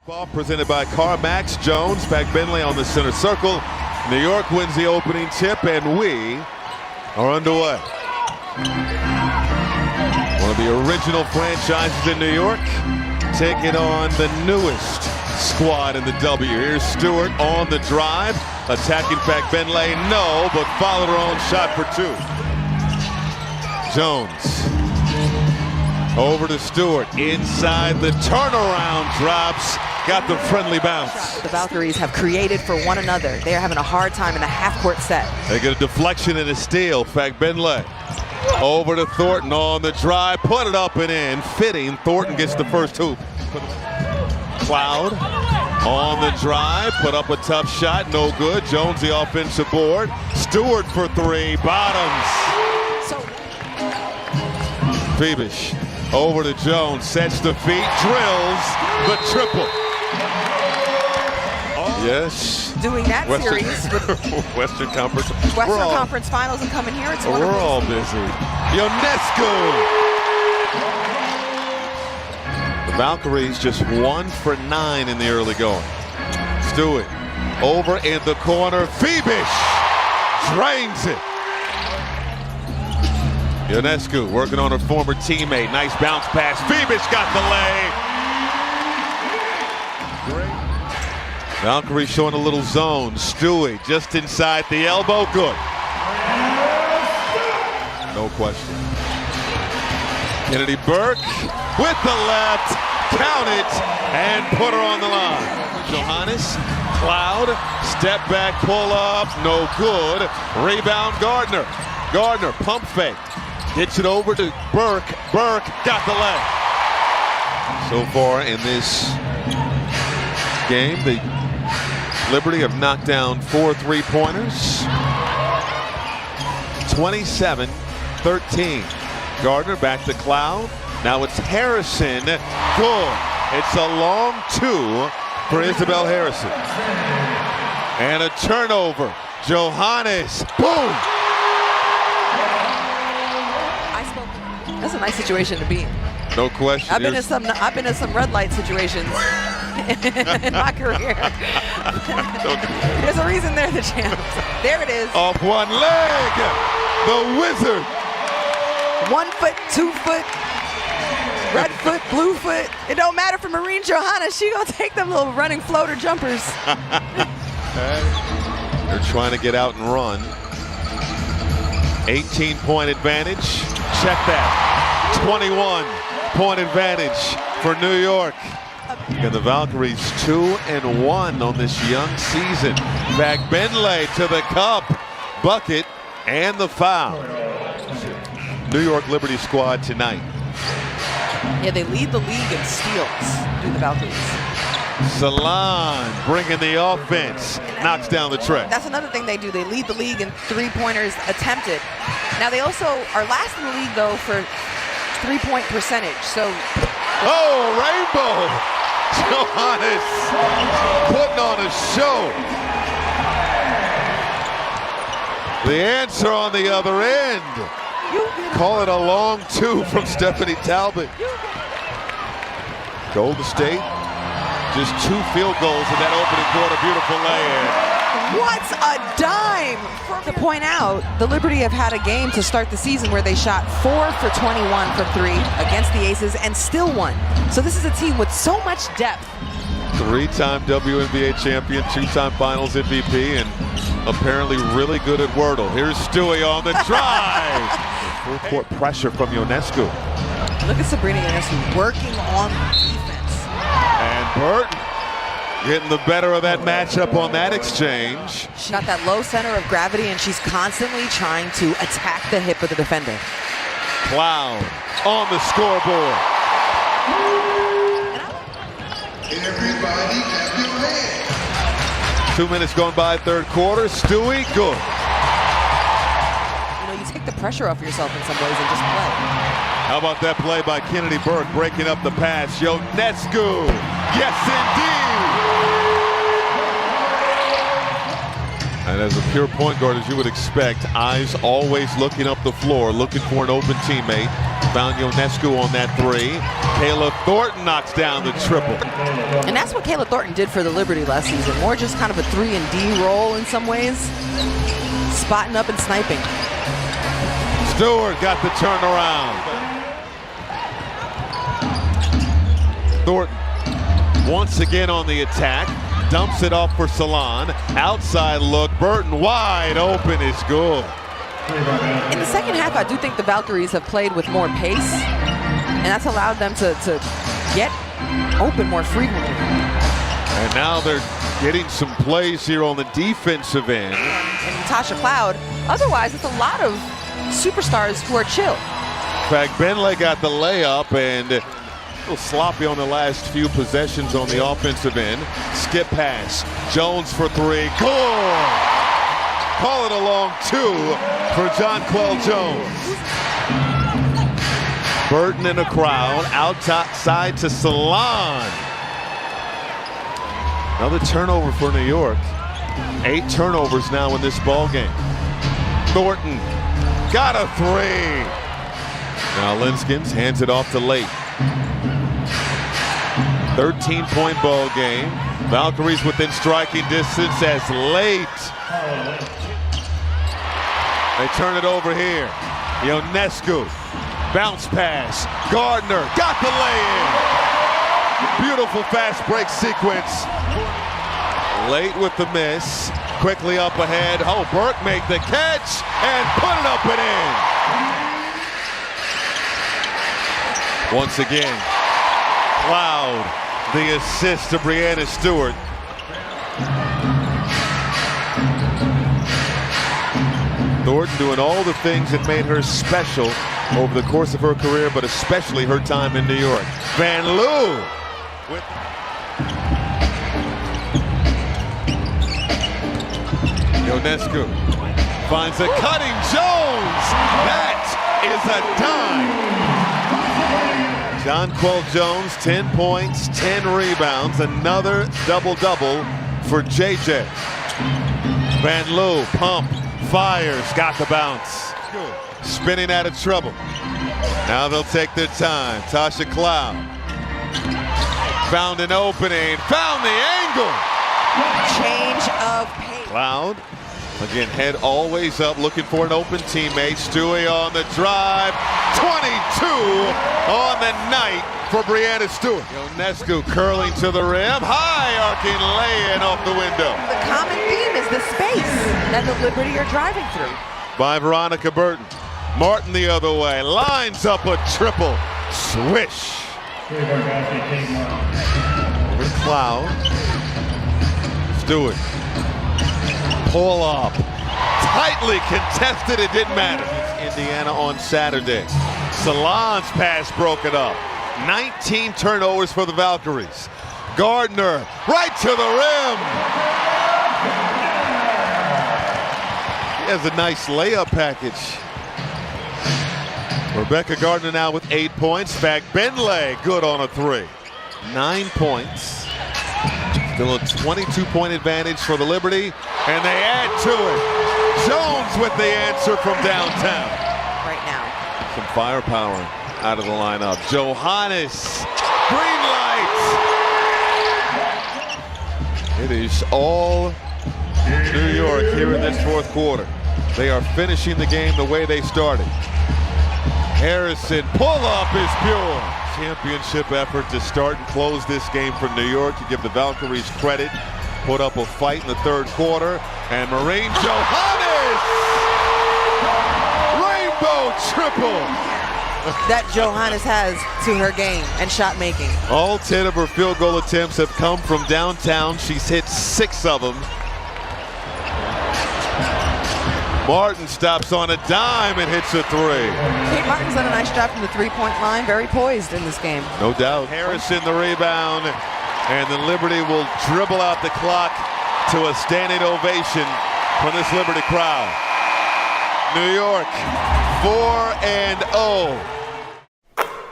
Ball presented by CarMax. Jones, Bentley on the center circle. New York wins the opening tip, and we are underway. One of the original franchises in New York taking on the newest squad in the W. Here's Stewart on the drive, attacking Bentley. No, but followed her own shot for two. Jones over to Stewart, inside the turnaround, drops, got the friendly bounce. The Valkyries have created for one another. They are having a hard time in the half-court set. They get a deflection and a steal. Bentley over to Thornton on the drive, put it up and in, fitting. Thornton gets the first hoop. Cloud on the drive, put up a tough shot, no good. Jones the offensive board. Stewart for three, bottoms. Phoebish over to Jones, sets the feet, drills the triple. Yes. Doing that series with Western Conference. Conference Finals and coming here. It's we're all busy. Ionescu. The Valkyries just 1 for 9 in the early going. Stewart over in the corner. Phoebish drains it. Ionescu working on her former teammate. Nice bounce pass. Phoebish got the lay. Great. Valkyrie showing a little zone. Stewie just inside the elbow. Good. No question. Kennedy Burke with the left. Count it and put her on the line. Johannes, Cloud, step back, pull up. No good. Rebound Gardner. Gardner pump fake. Gets it over to Burke. Burke got the leg. So far in this game, the Liberty have knocked down 4 3-pointers. 27-13. Gardner back to Cloud. Now it's Harrison. Good. It's a long 2 for Isabel Harrison. And a turnover. Johannes. Boom. That's a nice situation to be in. No question. I've been in some red light situations in my career. There's a reason they're the champs. There it is. Off one leg, the wizard. 1 foot, 2 foot, red foot, blue foot. It don't matter for Marine Johanna. She gonna take them little running floater jumpers. They're trying to get out and run. 18-point advantage. Check that. 21-point advantage for New York. And the Valkyries 2-1 on this young season. Bentley to the cup, bucket, and the foul. New York Liberty squad tonight. Yeah, they lead the league in steals, do the Valkyries. Salon bringing the offense, knocks down the tray. That's another thing they do. They lead the league in 3-pointers attempted. Now they also are last in the league though for 3-point percentage. So rainbow! Johannes putting on a show. The answer on the other end. Call it a long 2 from Stephanie Talbot. Golden State, just 2 field goals in that opening quarter. Beautiful lay-in. What's a dime! To point out, the Liberty have had a game to start the season where they shot 4 for 21 from 3 against the Aces and still won. So this is a team with so much depth. 3-time WNBA champion, 2-time Finals MVP, and apparently really good at Wordle. Here's Stewie on the drive. Full court pressure from Ionescu. Look at Sabrina Ionescu working on defense. And Burton getting the better of that matchup on that exchange. She got that low center of gravity, and she's constantly trying to attack the hip of the defender. Cloud on the scoreboard. Everybody clap your hands. 2 minutes going by, third quarter. Stewie, good. You know, you take the pressure off yourself in some ways and just play. How about that play by Kennedy Burke, breaking up the pass. Ionescu, yes indeed. And as a pure point guard, as you would expect, eyes always looking up the floor, looking for an open teammate. Found Ionescu on that 3. Kayla Thornton knocks down the triple. And that's what Kayla Thornton did for the Liberty last season. More just kind of a 3-and-D role in some ways. Spotting up and sniping. Stewart got the turnaround. Thornton once again on the attack. Dumps it off for Salon. Outside look. Burton wide open is good. In the second half, I do think the Valkyries have played with more pace, and that's allowed them to get open more frequently. And now they're getting some plays here on the defensive end. And Tasha Cloud. Otherwise, it's a lot of superstars who are chill. In fact, Benley got the layup and a little sloppy on the last few possessions on the offensive end. Skip pass. Jones for three. Good! Call it a long two for Jonquel Jones. Burton in the crowd. Outside to Salon. Another turnover for New York. 8 turnovers now in this ball game. Thornton got a three. Now Linskins hands it off to Late. 13-point ball game. Valkyries within striking distance as Late. They turn it over here. Ionescu. Bounce pass. Gardner got the lay-in. Beautiful fast break sequence. Late with the miss. Quickly up ahead. Oh, Burke make the catch and put it up and in. Once again, Cloud, the assist to Breanna Stewart. Thornton doing all the things that made her special over the course of her career, but especially her time in New York. Van Loo with Ionescu finds a cutting Jones. That is a dime. Jonquel Jones, 10 points, 10 rebounds, another double-double for JJ. Van Loo, pump, fires, got the bounce. Spinning out of trouble. Now they'll take their time. Tasha Cloud found an opening, found the angle. Change of pace. Cloud, again, head always up, looking for an open teammate. Stewie on the drive. 22 on the night for Breanna Stewart. Ionescu curling to the rim. High arcing lay-in off the window. The common theme is the space that the Liberty are driving through. By Veronica Burton. Martin the other way. Lines up a triple. Swish. Over to Cloud. Stewart. Pull up. Tightly contested. It didn't matter. Indiana on Saturday. Salon's pass broken up. 19 turnovers for the Valkyries. Gardner right to the rim. He has a nice layup package. Rebecca Gardner now with 8 points. In fact, Benley good on a three. 9 points. Still a 22-point advantage for the Liberty, and they add to it. Jones with the answer from downtown. Right now. Some firepower out of the lineup. Johannes, green light. It is all New York here in this fourth quarter. They are finishing the game the way they started. Harrison, pull-up is pure. Championship effort to start and close this game for New York. To give the Valkyries credit, put up a fight in the third quarter. And Maureen Johannes! Rainbow triple! That Johannes has to her game and shot making. All 10 of her field goal attempts have come from downtown. She's hit 6 of them. Martin stops on a dime and hits a three. Kate Martin's done a nice job from the three-point line. Very poised in this game. No doubt. Harrison the rebound, and the Liberty will dribble out the clock to a standing ovation from this Liberty crowd. New York 4-0.